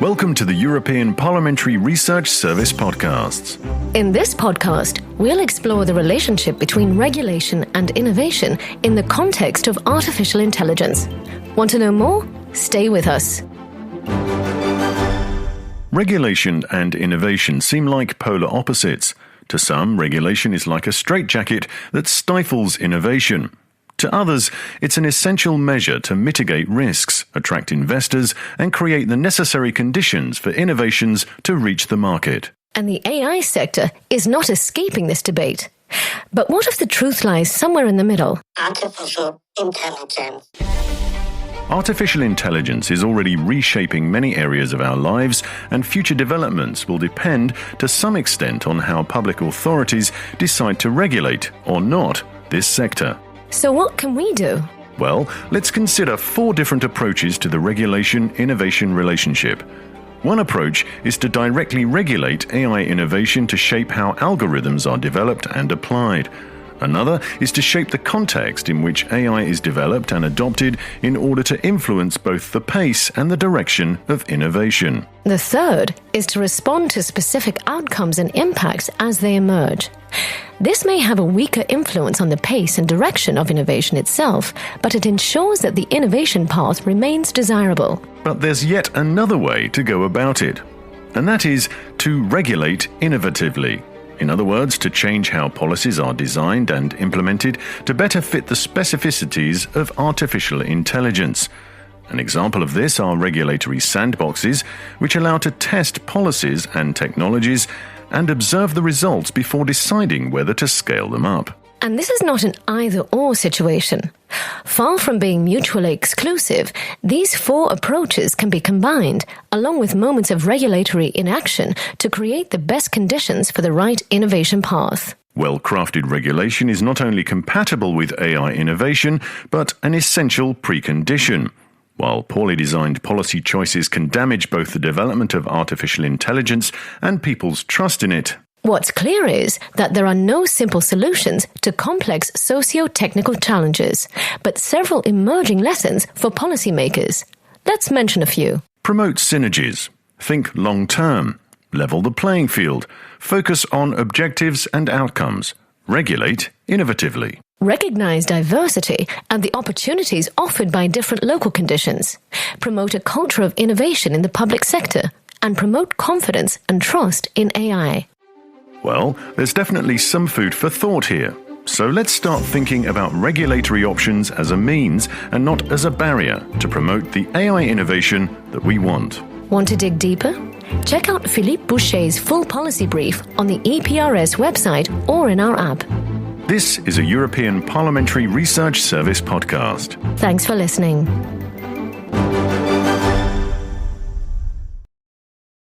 Welcome to the European Parliamentary Research Service podcasts. In this podcast, we'll explore the relationship between regulation and innovation in the context of artificial intelligence. Want to know more? Stay with us. Regulation and innovation seem like polar opposites. To some, regulation is like a straitjacket that stifles innovation. To others, it's an essential measure to mitigate risks, attract investors, and create the necessary conditions for innovations to reach the market. And the AI sector is not escaping this debate. But what if the truth lies somewhere in the middle? Artificial intelligence. Artificial intelligence is already reshaping many areas of our lives, and future developments will depend to some extent on how public authorities decide to regulate or not this sector. So what can we do? Well, let's consider 4 different approaches to the regulation-innovation relationship. One approach is to directly regulate AI innovation to shape how algorithms are developed and applied. Another is to shape the context in which AI is developed and adopted in order to influence both the pace and the direction of innovation. The third is to respond to specific outcomes and impacts as they emerge. This may have a weaker influence on the pace and direction of innovation itself, but it ensures that the innovation path remains desirable. But there's yet another way to go about it, and that is to regulate innovatively. In other words, to change how policies are designed and implemented to better fit the specificities of artificial intelligence. An example of this are regulatory sandboxes, which allow to test policies and technologies and observe the results before deciding whether to scale them up. And this is not an either-or situation. Far from being mutually exclusive, these 4 approaches can be combined, along with moments of regulatory inaction, to create the best conditions for the right innovation path. Well-crafted regulation is not only compatible with AI innovation, but an essential precondition. While poorly designed policy choices can damage both the development of artificial intelligence and people's trust in it. What's clear is that there are no simple solutions to complex socio-technical challenges, but several emerging lessons for policymakers. Let's mention a few. Promote synergies. Think long-term. Level the playing field. Focus on objectives and outcomes. Regulate innovatively. Recognize diversity and the opportunities offered by different local conditions. Promote a culture of innovation in the public sector, and promote confidence and trust in AI. Well, there's definitely some food for thought here. So let's start thinking about regulatory options as a means and not as a barrier to promote the AI innovation that we want. Want to dig deeper? Check out Philippe Boucher's full policy brief on the EPRS website or in our app. This is a European Parliamentary Research Service podcast. Thanks for listening.